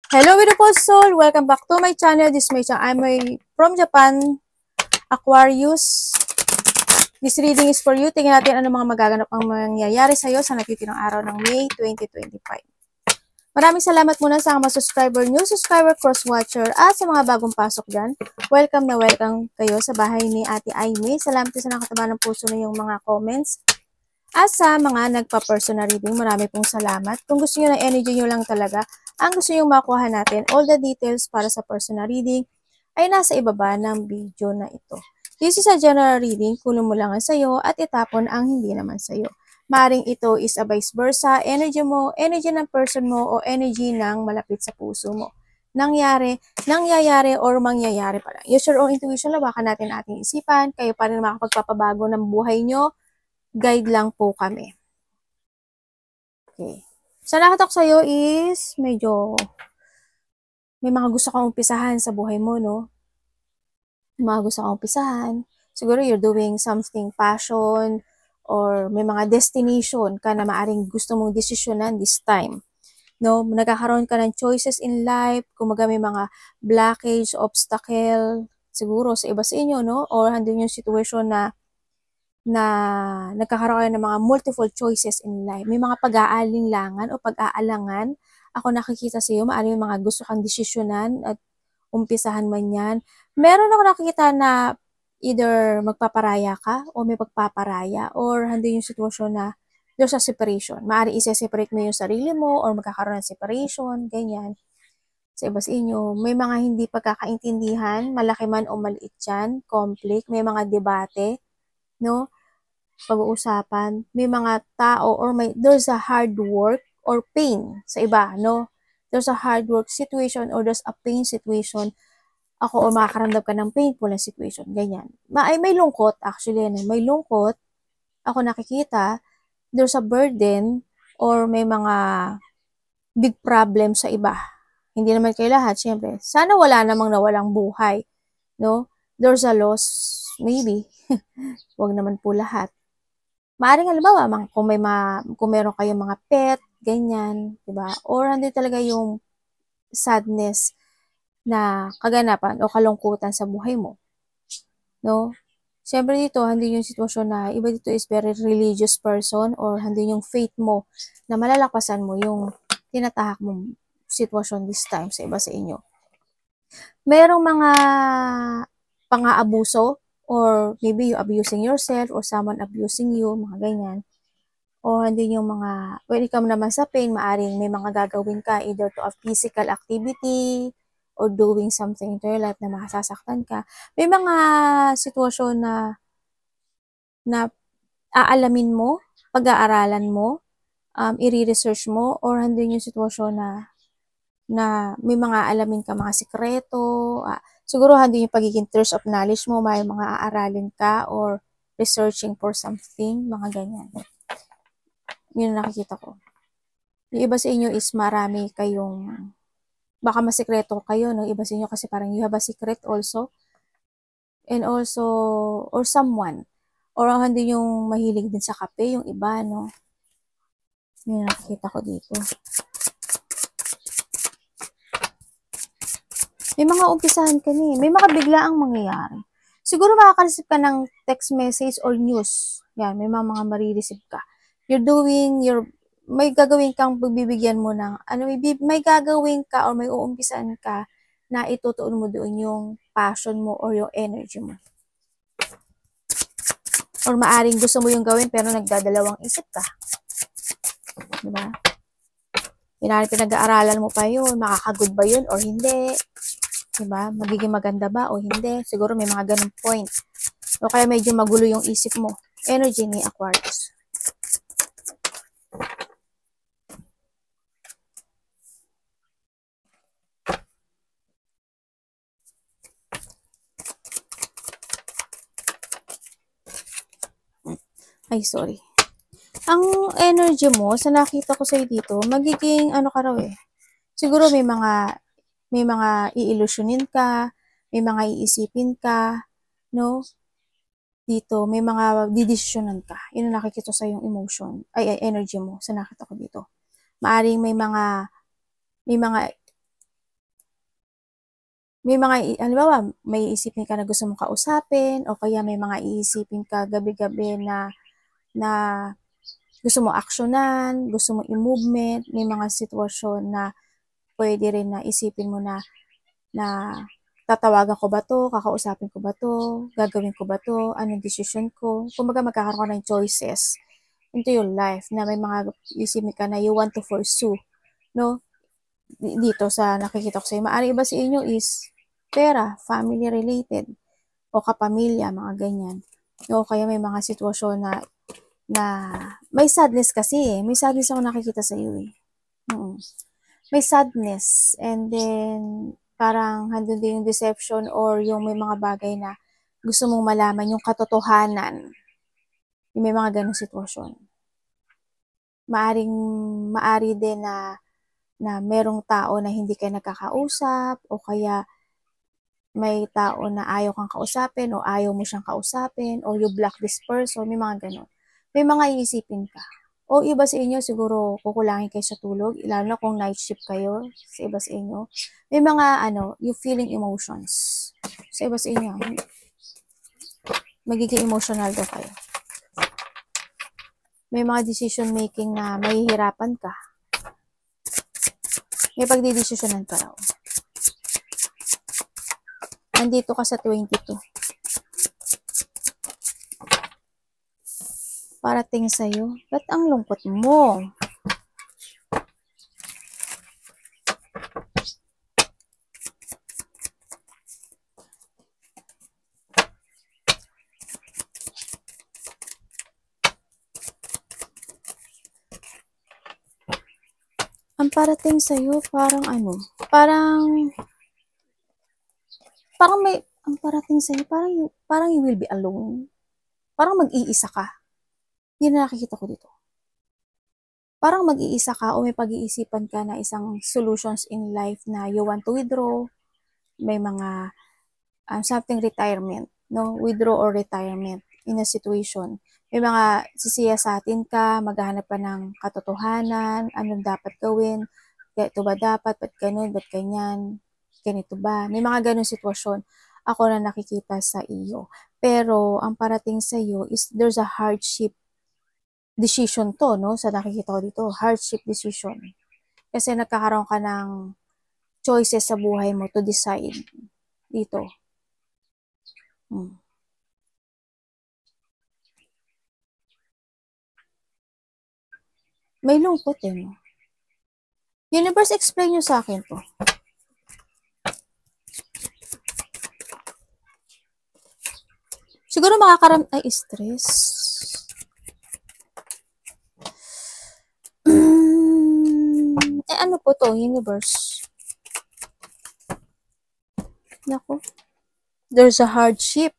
Hello, beautiful soul! Welcome back to my channel. This is my channel. I'm from Japan, Aquarius. This reading is for you. Tingnan natin ano mga magaganap ang mangyayari sa'yo sa natitirang araw ng May 2025. Maraming salamat muna sa mga subscriber, new subscriber, cross-watcher, at sa mga bagong pasok dyan. Welcome na welcome kayo sa bahay ni Ate Aimee. Salamat sa nakataba ng puso na yung mga comments. At sa mga nagpa-personal reading, marami pong salamat. Kung gusto nyo ng energy nyo lang talaga, ang gusto nyo makuha natin, all the details para sa personal reading ay nasa ibaba ng video na ito. This is a general reading, kunin mo lang ang sayo at itapon ang hindi naman sayo. Maring ito is a vice versa, energy mo, energy ng person mo, o energy ng malapit sa puso mo. Nangyayari or mangyayari pa lang. Use your own intuition, lawakan natin ating isipan, kayo pa rin makakapagpapabago ng buhay nyo. Guide lang po kami. Okay. Sa nakatok sa'yo is medyo may mga gusto kang umpisahan sa buhay mo, no? May mga gusto kang umpisahan. Siguro you're doing something passion or may mga destination ka na maaring gusto mong desisyonan this time. No? Nagkakaroon ka ng choices in life, kumaga may mga blockage, obstacle, siguro sa iba sa inyo, no? Or handin yung situation na nagkakaroon ng mga multiple choices in life. May mga pag-aalinlangan o pag-aalangan. Ako nakikita sa iyo, maaaring may mga gusto kang desisyonan at umpisahan man yan. Meron ako nakikita na either magpaparaya ka o may pagpaparaya or handin yung sitwasyon na there's a separation. Maaaring isa-separate mo yung sarili mo or magkakaroon ng separation, ganyan. Sa iba sa inyo, may mga hindi pagkakaintindihan, malaki man o maliit yan, conflict, may mga debate, no? Pag-uusapan, may mga tao or there's a hard work or pain sa iba, no? There's a hard work situation or there's a pain situation. Ako, o makakaramdam ka ng painful na situation, ganyan. May lungkot, actually, may lungkot. Ako nakikita, there's a burden or may mga big problem sa iba. Hindi naman kayo lahat, syempre. Sana wala namang nawalang buhay, no? There's a loss, maybe. Huwag naman po lahat. Maaring halimbawa, kung meron kayong mga pet, ganyan, diba? Or hindi talaga yung sadness na kaganapan o kalungkutan sa buhay mo. No? Siyempre dito, hindi yung sitwasyon na iba dito is very religious person or hindi yung faith mo na malalakasan mo yung tinatahak mong sitwasyon this time sa iba sa inyo. Merong mga pang-aabuso or maybe you abusing yourself or someone abusing you, mga ganyan. O hindi yung mga, when it comes naman sa pain, maaring may mga gagawin ka either to a physical activity or doing something to your life na makasasaktan ka. May mga sitwasyon na aalamin mo, pag-aaralan mo, i-research mo, or hindi yung sitwasyon na may mga alamin ka, mga sikreto, siguro hindi yung pagiging thirst of knowledge mo, may mga aaralin ka or researching for something, mga ganyan. Yun nakikita ko. Yung iba sa inyo is marami kayong, baka masikreto kayo, no? Iba sa inyo kasi parang you have a secret also. And also, or someone. Or hindi yung mahilig din sa kape, yung iba, no? Yun nakikita ko dito. May mga umpisahan ka ni. May mga biglaang mangyayari. Siguro makaka-receive ka ng text message or news. Yan, may mga marireceive ka. May gagawin kang pagbibigyan mo ng, may gagawin ka or may uumpisahan ka na itutuon mo doon yung passion mo or yung energy mo. Or maaring gusto mo yung gawin pero nagdadalawang isip ka. Diba? Pinag-aaralan mo pa yun, makakagood ba yun or hindi? Diba? Magiging maganda ba o hindi? Siguro may mga ganung point. O kaya medyo magulo yung isip mo. Energy ni Aquarius. Ay, sorry. Ang energy mo, sa nakita ko sa'yo dito, magiging ano ka raw eh. Siguro may mga iilusyonin ka, may mga iisipin ka, no? Dito, may mga didesisyonan ka. Yun ang nakikita sa yung emotion, ay energy mo, sa nakita ko dito. Maaring may mga may mga, halimbawa, may iisipin ka na gusto mong kausapin, o kaya may mga iisipin ka gabi-gabi na gusto mo aksyonan, gusto mo i-movement, may mga sitwasyon na pwede rin na isipin mo na tatawagan ko ba to, kakausapin ko ba to, gagawin ko ba to, anong decision ko. Kumbaga magkakaroon ka ng choices into your life na may mga isipin ka na you want to pursue, no? Dito sa nakikita ko sa'yo, maaari iba sa inyo is pera, family related, o kapamilya, mga ganyan. O kaya may mga sitwasyon na may sadness kasi eh. May sadness ako nakikita sa iyo eh. May sadness, and then parang handun din yung deception or yung may mga bagay na gusto mong malaman yung katotohanan. Yung may mga ganong sitwasyon. Maari din na merong tao na hindi kayo nagkakausap, o kaya may tao na ayaw kang kausapin o ayaw mo siyang kausapin, o you block this person, may mga ganon. May mga iisipin ka. O iba sa inyo, siguro kukulangin kayo sa tulog, lalo na kung night shift kayo, sa iba sa inyo. May mga, you feeling emotions. Sa iba sa inyo, magiging emotional daw kayo. May mga decision making na mahihirapan ka. May pagdidesisyonan ka raw. Nandito ka sa 22. Parating sa'yo. Ba't ang lungkot mo? Ang parating sa'yo, parang ang parating sa'yo, parang you will be alone. Parang mag-iisa ka. Yun na nakikita ko dito. Parang mag-iisa ka o may pag-iisipan ka na isang solutions in life na you want to withdraw. May mga something retirement, no? Withdraw or retirement in a situation. May mga sisiyasatin ka, maghahanap ka ng katotohanan, anong dapat gawin, ito ba dapat, ba't ganun, ba't ganyan, ganito ba? May mga ganun sitwasyon ako na nakikita sa iyo. Pero ang parating sa iyo is there's a hardship decision to, no? Sa nakikita ko dito, hardship decision. Kasi nagkakaroon ka ng choices sa buhay mo to decide dito. May lungkot eh, no? Universe, explain nyo sa akin to. Siguro ay, stress. Ano po to, universe? Naku. There's a hardship.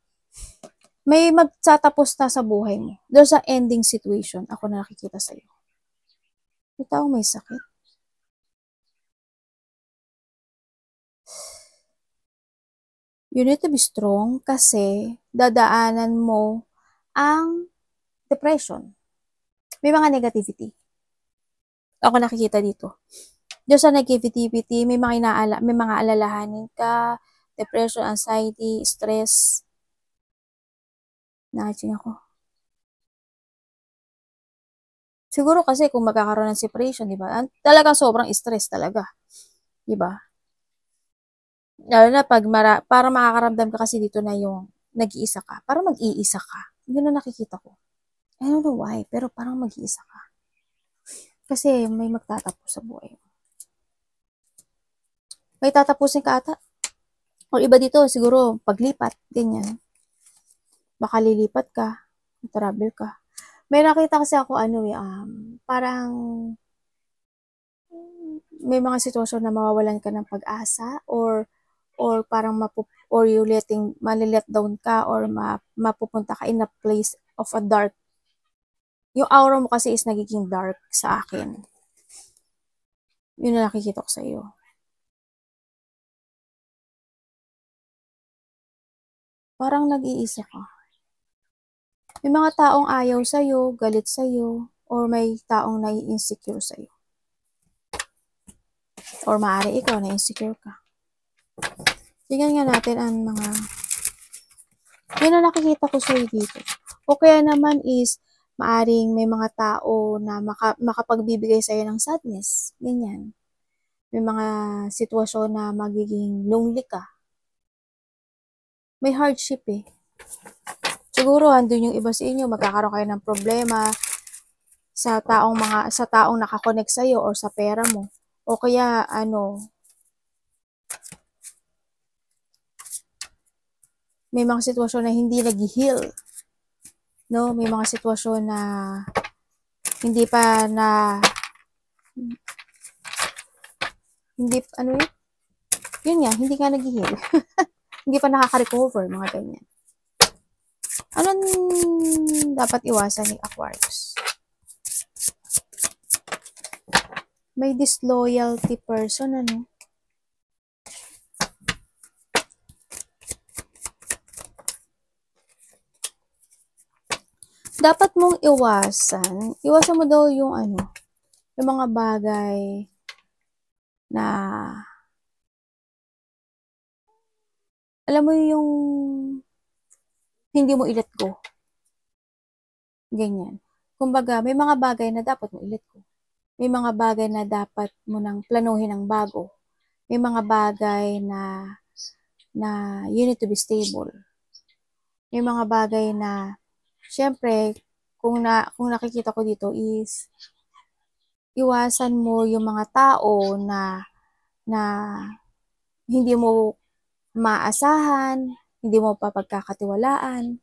May magtatapos na sa buhay mo. There's a ending situation. Ako na nakikita sa'yo. May taong may sakit. You need to be strong kasi dadaanan mo ang depression. May mga negativity. Ako nakikita dito. Diyos sa negativity, may mga alalahanin ka, depression, anxiety, stress. Nakaching ako. Siguro kasi kung magkakaroon ng separation, di ba? Talagang sobrang stress talaga. Di ba? Lalo na pag para makakaramdam ka kasi dito na yung nag-iisa ka. Parang mag-iisa ka. Yun na nakikita ko. I don't know why, pero parang mag-iisa ka. Kasi may magtatapos sa buhay. May tatapusin ka ata. O iba dito, siguro paglipat, ganyan. Baka lilipat ka, travel ka. May nakita kasi ako parang may mga sitwasyon na mawawalan ka ng pag-asa or parang or you malilet down ka or mapupunta ka in a place of a dark. Yung aura mo kasi is nagiging dark sa akin. Yun na nakikita ko sa iyo. Parang nag-iisa ka. May mga taong ayaw sa'yo, galit sa'yo, or may taong nai-insecure sa'yo. Or maaari ikaw na-insecure ka. Tingnan nga natin ang mga, yun ang nakikita ko sa'yo dito. O kaya naman is, maaring may mga tao na makapagbibigay sa'yo ng sadness. Ganyan. May mga sitwasyon na magiging lonely ka. May hardship eh. Siguro andun yung iba sa inyo, magkakaroon kayo ng problema sa taong nakakonect sa iyo or sa pera mo. O kaya may mga sitwasyon na hindi nag-heal. No, may mga sitwasyon na hindi pa na yun nga, hindi nga nag-heal. Hindi pa nakaka-recover, mga ganyan. Anong dapat iwasan ni Aquarius? May disloyalty person, dapat mong iwasan mo daw yung yung mga bagay na, alam mo yung hindi mo i-let go. Ganyan. Kumbaga, may mga bagay na dapat mo i-let go. May mga bagay na dapat mo nang planuhin ng bago. May mga bagay na you need to be stable. May mga bagay na, syempre, kung nakikita ko dito is, iwasan mo yung mga tao na hindi mo maasahan, hindi mo papagkakatiwalaan,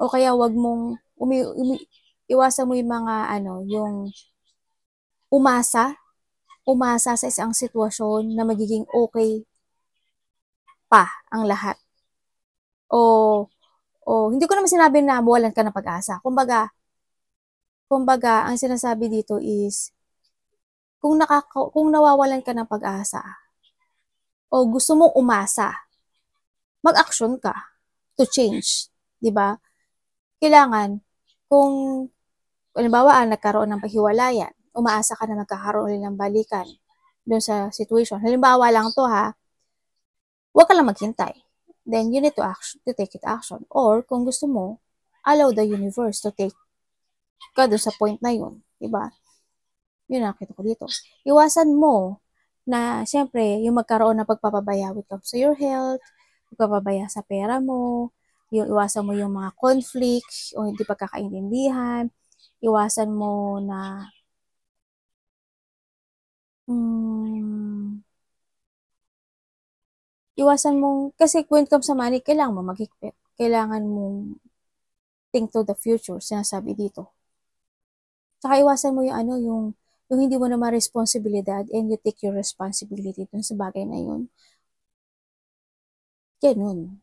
o kaya wag mong iwasan mo yung mga yung umasa sa isang sitwasyon na magiging okay pa ang lahat. O hindi ko naman sinabi na mawalan ka ng pag-asa. Kumbaga, ang sinasabi dito is, kung nawawalan ka ng pag-asa, o gusto mong umasa, mag-action ka to change, 'di ba? Kailangan, kung halimbawa nagkaroon ng paghiwalayan, umaasa ka na magkakaroon ulit ng balikan doon sa situation. Halimbawa lang to ha, huwag ka lang maghintay. Then you need to take it action. Or kung gusto mo, allow the universe to take ka doon sa point na yun, 'di ba? Yun nakita ko dito. Iwasan mo na syempre yung magkaroon ng pagpapabaya with sa your health, pagpapabaya sa pera mo, yung iwasan mo yung mga conflict o hindi pagkakaintindihan, iwasan mo na kasi when it comes sa money, kailangan mo mag-higpit. Kailangan mong think to the future, sinasabi dito. Saka iwasan mo yung hindi mo naman responsibilidad and you take your responsibility dun sa bagay na yun. Ganun.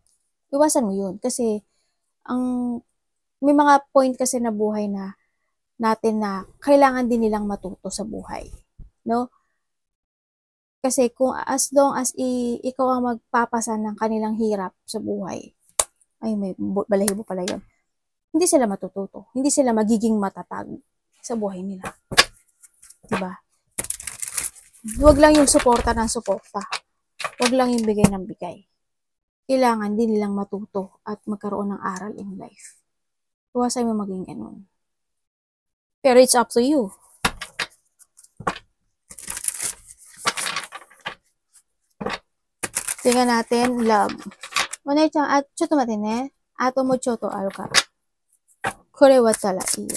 Iwasan mo yun. Kasi, may mga point kasi na buhay na natin na kailangan din nilang matuto sa buhay. No? Kasi kung as long as ikaw ang magpapasan ng kanilang hirap sa buhay, ay may balahibo pala yun, hindi sila matututo. Hindi sila magiging matatag sa buhay nila. Diba? Huwag lang yung suporta ng suporta. Huwag lang yung bigay ng bigay. Kailangan din nilang matuto at magkaroon ng aral in life. Iwasan mo maging ganun. Pero it's up to you. Tingnan natin, love. Onay-chan, choto mate ne. Ato mo choto aru ka. Kore wa tala iyo.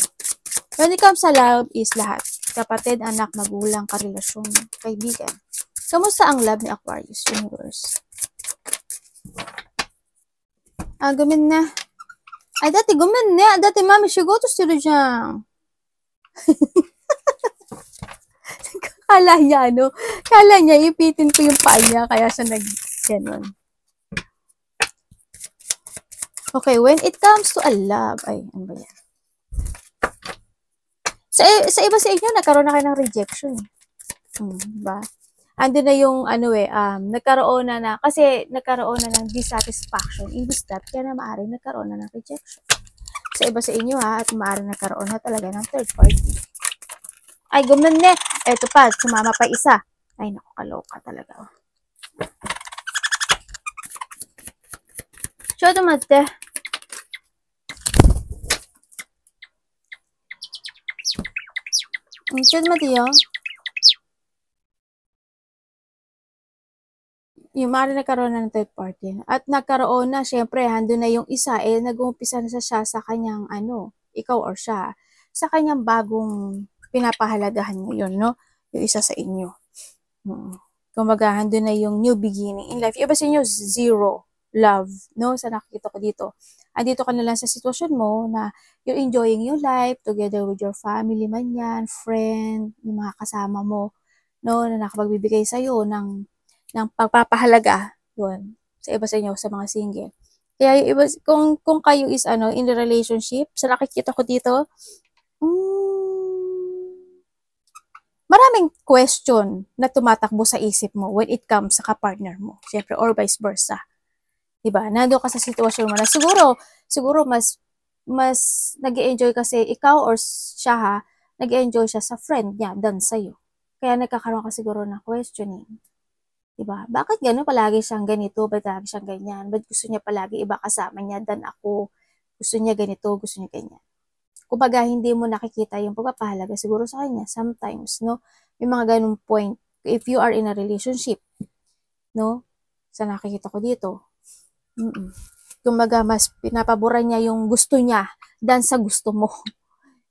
When it comes sa love is lahat. Kapatid, anak, magulang, karelasyon, kaibigan. Kamusta ang love ni Aquarius Universe? Gumin na. Dati gumin na. Dati mami, shigoto stiru dyan. Kala niya, ipitin ko yung paa niya, kaya siya ganon. Okay, when it comes to a love, ano ba yan? Sa iba sa inyo, nagkaroon na kayo ng rejection. Diba? Ando na yung, nagkaroon na ng dissatisfaction in this that, kaya na maaaring nagkaroon na ng rejection. Sa iba sa inyo at maaaring nagkaroon na talaga ng third party. Ay, guman ne. Eto pa, sumama pa isa. Ay, naku, kaloka talaga. ちょっと待って。ちょっと待ってよ。Yung maaari nagkaroon na ng third party. At nagkaroon na, syempre, handun na yung isa, nag-uumpisa na siya sa kanyang, ikaw or siya, sa kanyang bagong pinapahalagahan ngayon, no? Yung isa sa inyo. Kumbaga, handun na yung new beginning in life. Iba sa inyo, zero love, no? Sa nakikita ko dito. Andito ka na lang sa sitwasyon mo na you're enjoying your life together with your family man yan, friend, yung mga kasama mo, no? Na nakapagbibigay sa'yo ng pagpapahalaga yun sa iba sa inyo, sa mga single. Kaya yung iba, kung kayo is in the relationship, sa nakikita ko dito, maraming question na tumatakbo sa isip mo when it comes sa kapartner mo, syempre, or vice versa. Diba? Nando ka sa sitwasyon mo na siguro mas nag-enjoy kasi ikaw or siya nag-enjoy siya sa friend niya than sa'yo. Kaya nagkakaroon ka siguro ng questioning. Diba? Bakit gano'n palagi siyang ganito? Ba't lagi siyang ganyan? Ba't gusto niya palagi iba kasama niya than ako? Gusto niya ganito, gusto niya ganyan. Kumbaga, hindi mo nakikita yung pagpapahalaga siguro sa kanya. Sometimes, no? May mga ganung point. If you are in a relationship, no? Sa nakikita ko dito. Kumbaga, mas pinapaboran niya yung gusto niya than sa gusto mo.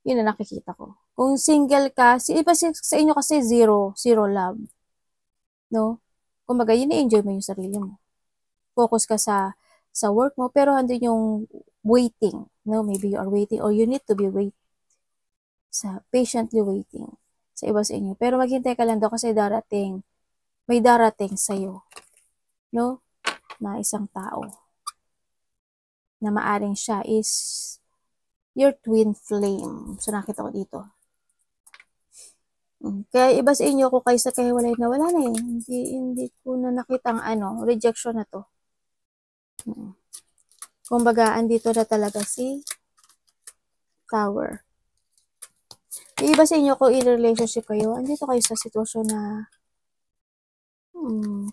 Yun na nakikita ko. Kung single ka, iba sa inyo kasi zero love. No? Kumbaga, yun na-enjoy mo yung sarili mo. Focus ka sa work mo, pero andun yung waiting. No? Maybe you are waiting or you need to be patiently waiting sa iba sa inyo. Pero maghintay ka lang daw kasi may darating sa'yo. No? Na isang tao. Na maaring siya is your twin flame. So, nakita ko dito. Kaya iba sa inyo, kung kayo sa kahiwalay na wala na hindi ko na nakita ang rejection na to. Kumbaga, andito na talaga si Tower. Iba sa inyo, kung in relationship kayo, andito kayo sa sitwasyon na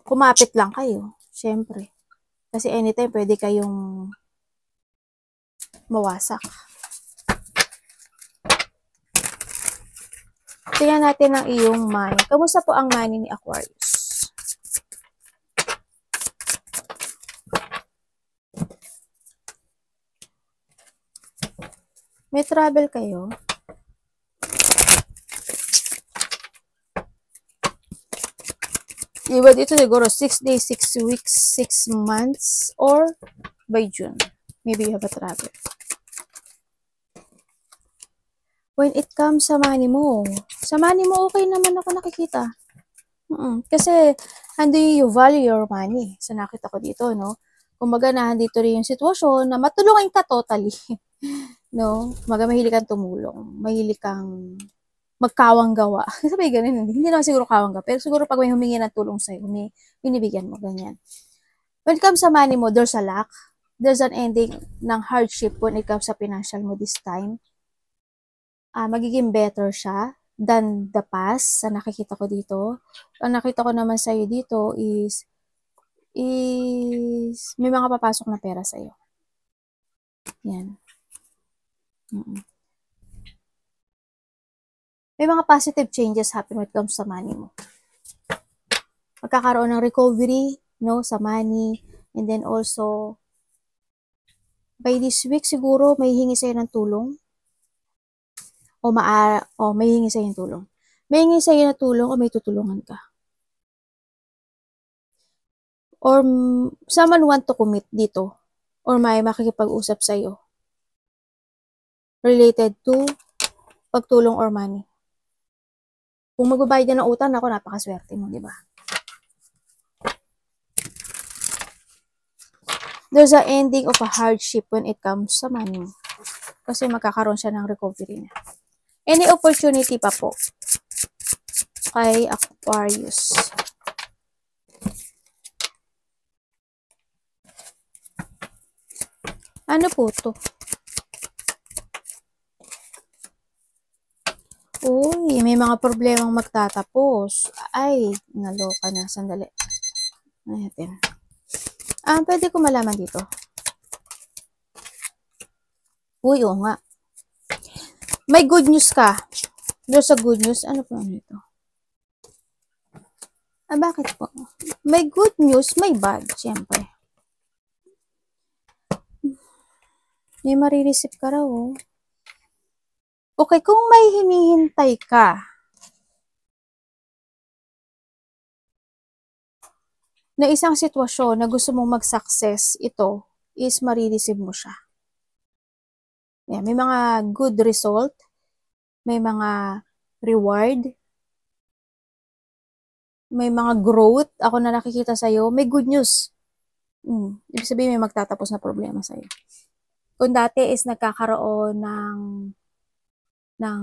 kumapit lang kayo. Siyempre. Kasi anytime, pwede kayong mawasak. Tingnan natin ang iyong money. Kamusta po ang money ni Aquarius? May travel kayo? Iba dito siguro 6 days, 6 weeks, 6 months, or by June. Maybe you have a travel. When it comes sa money mo, okay naman ako nakikita. Kasi, hindi you value your money. So, nakita ko dito, no? Kumbaga, nandito rin yung sitwasyon na matulungan ka totally. No? Kumbaga, mahilig kang tumulong. Mahilig kang magkawang gawa. Sabi ganun, hindi naman siguro kawang gawa. Pero siguro pag may humingi ng tulong sa'yo, binibigyan mo, ganyan. When it comes sa money mo, there's a lack. There's an ending ng hardship when it comes sa financial mo this time. Magiging better siya than the past sa nakikita ko dito. Ang nakita ko naman sa'yo dito is may mga papasok na pera sa'yo. Yan. May mga positive changes happen when it comes sa money mo. Magkakaroon ng recovery, no, sa money. And then also, by this week siguro may hingi sa'yo ng tulong. O may hingi sa'yo ng tulong. May hingi sa'yo ng tulong o may tutulungan ka. Or someone want to commit dito. Or may makikipag-usap sa'yo. Related to pagtulong or money. Kung magbabayad na ng utang, ako napakaswerte mo, di ba? There's an ending of a hardship when it comes sa money mo. Kasi magkakaroon siya ng recovery na. Any opportunity pa po kay Aquarius. Ano po to? Uy, may mga problemang magtatapos. Ay, naloka na. Sandali. Ayan. Pwede ko malaman dito. Uy, oo nga. May good news ka. Doon sa good news, ano po ito? Bakit po? May good news, may bad, siyempre. May marireceive ka raw, oh. Okay, kung may hinihintay ka, na isang sitwasyon na gusto mong mag-success, ito is marireceive mo siya. Yan, may mga good result, may mga reward, may mga growth, ako na nakikita sa'yo, may good news. Ibig sabihin may magtatapos na problema sa'yo. Kung dati is nagkakaroon ng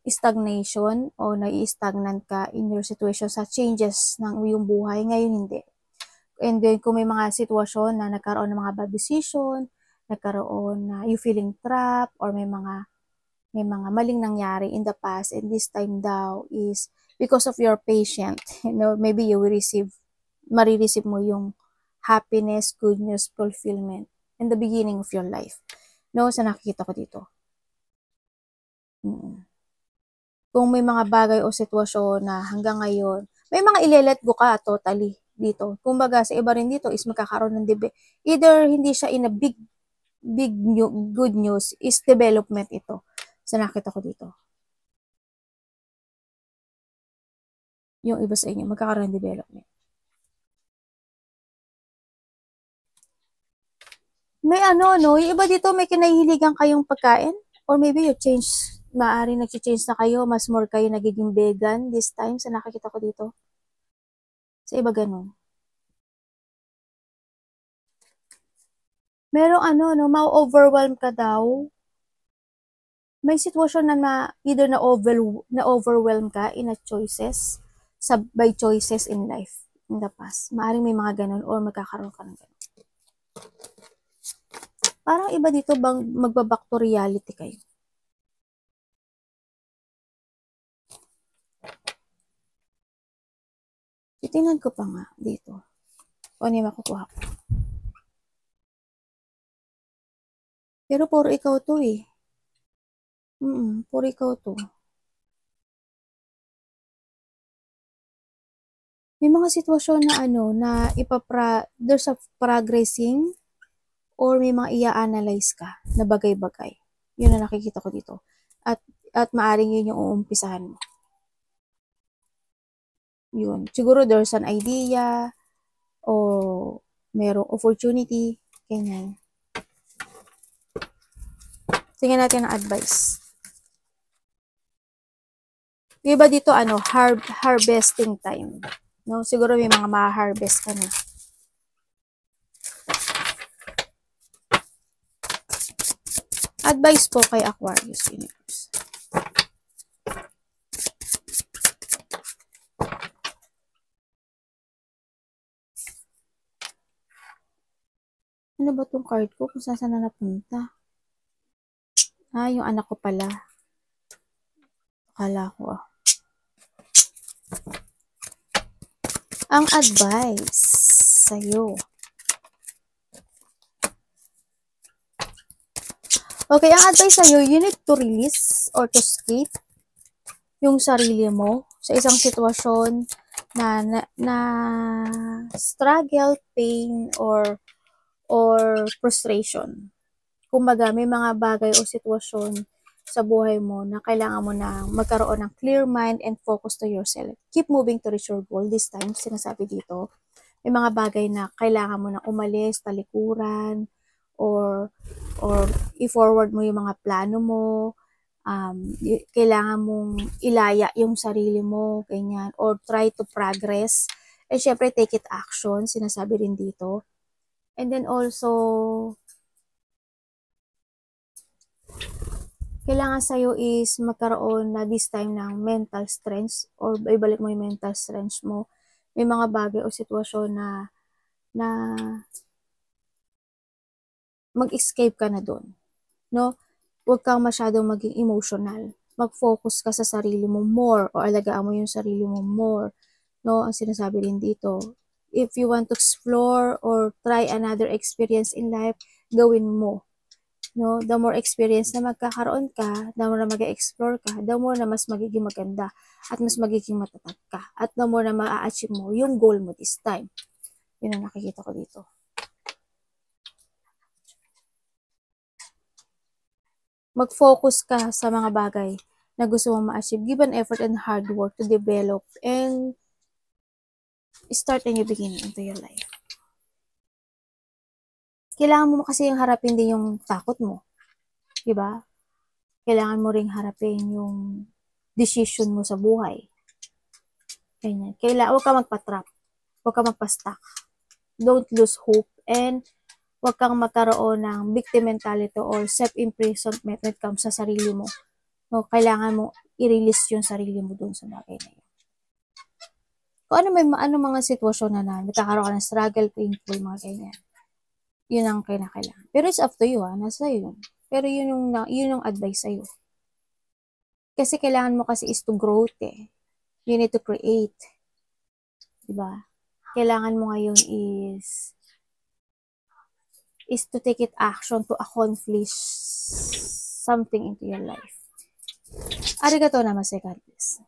stagnation o nai-stagnant ka in your situation sa changes ng iyong buhay, ngayon hindi. And then kung may mga sitwasyon na nagkaroon ng mga bad decision, nagkaroon na you feeling trapped or may mga maling nangyari in the past, and this time daw is because of your patient, maybe you will marireceive mo yung happiness, goodness, fulfillment in the beginning of your life. Sa nakikita ko dito. Kung may mga bagay o sitwasyon na hanggang ngayon, may mga ile-let go ka totally dito. Kumbaga, sa iba rin dito is magkakaroon ng either hindi siya in a big good news, is development ito. Sa nakita ko dito. Yung iba sa inyo, magkakaroon ng development. May yung iba dito may kinahihiligan kayong pagkain, or maybe you change, maaari nag-change na kayo, mas more kayo nagiging vegan this time, sa nakikita ko dito. Sa iba ganun. Merong ma-overwhelm ka daw. May sitwasyon na either na-overwhelm ka in a choices, by choices in life, in the past. Maaring may mga ganun, or magkakaroon ka ng ganun. Parang iba dito bang magbaback to reality kayo. Titingnan ko pa nga dito. O ano yung makukuha ko. Pero puro ikaw to eh. Puro ikaw to. May mga sitwasyon na na there's a progressing, or may mga i-analyze ka na bagay-bagay. Yun na nakikita ko dito. At maaring yun yung uumpisahan mo. Yun. Siguro there's an idea, o merong opportunity, ganyan. Tingnan natin ang advice. Iba dito, harvesting time. Siguro may mga ma-harvest ka na. Advice po kay Aquarius Universe. Ano ba tong card ko? Kung saan na napunta? Yung anak ko pala. Akala ko Ang advice sa'yo. Okay, ang advice sa'yo, you need to release or to escape yung sarili mo sa isang sitwasyon na struggle, pain, or frustration. Kumbaga, may mga bagay o sitwasyon sa buhay mo na kailangan mo na magkaroon ng clear mind and focus to yourself. Keep moving to reach your goal. This time, sinasabi dito, may mga bagay na kailangan mo na umalis, talikuran, or i-forward mo yung mga plano mo. Kailangan mong ilaya yung sarili mo, ganyan, or try to progress. And syempre, take it action, sinasabi rin dito. And then also, kailangan sa'yo is magkaroon na this time ng mental strength, or ibalik mo yung mental strength mo. May mga bagay o sitwasyon na mag-escape ka na doon. Huwag kang masyadong maging emotional. Mag-focus ka sa sarili mo more, o alagaan mo yung sarili mo more. Ang sinasabi rin dito, if you want to explore or try another experience in life, gawin mo. No? The more experience na magkakaroon ka, the more na mag-explore ka, the more na mas magiging maganda at mas magiging matatag ka. At the more na ma-achieve mo yung goal mo this time. Yun ang nakikita ko dito. Mag-focus ka sa mga bagay na gusto mong ma-achieve. Give an effort and hard work to develop and start a new beginning into your life. Kailangan mo kasi yung harapin din yung takot mo. Diba? Kailangan mo ring harapin yung decision mo sa buhay. Ganyan. Huwag ka magpa-trap. Huwag ka magpa-stuck. Don't lose hope and huwag kang magkaroon ng victim mentality or self-imprisonment when it comes sa sarili mo. No, kailangan mo i-release yung sarili mo dun sa bagay na yun. Kung ano mga sitwasyon na nagkakaroon ka ng struggle, painful, mga ganyan. Yun ang kailangan. Pero it's up to you, nasa yun. Pero yun yung advice sa'yo. Kasi kailangan mo kasi is to growth eh. You need to create. Diba? Kailangan mo ngayon is to take it action to accomplish something into your life. Arigatou namaste, God bless.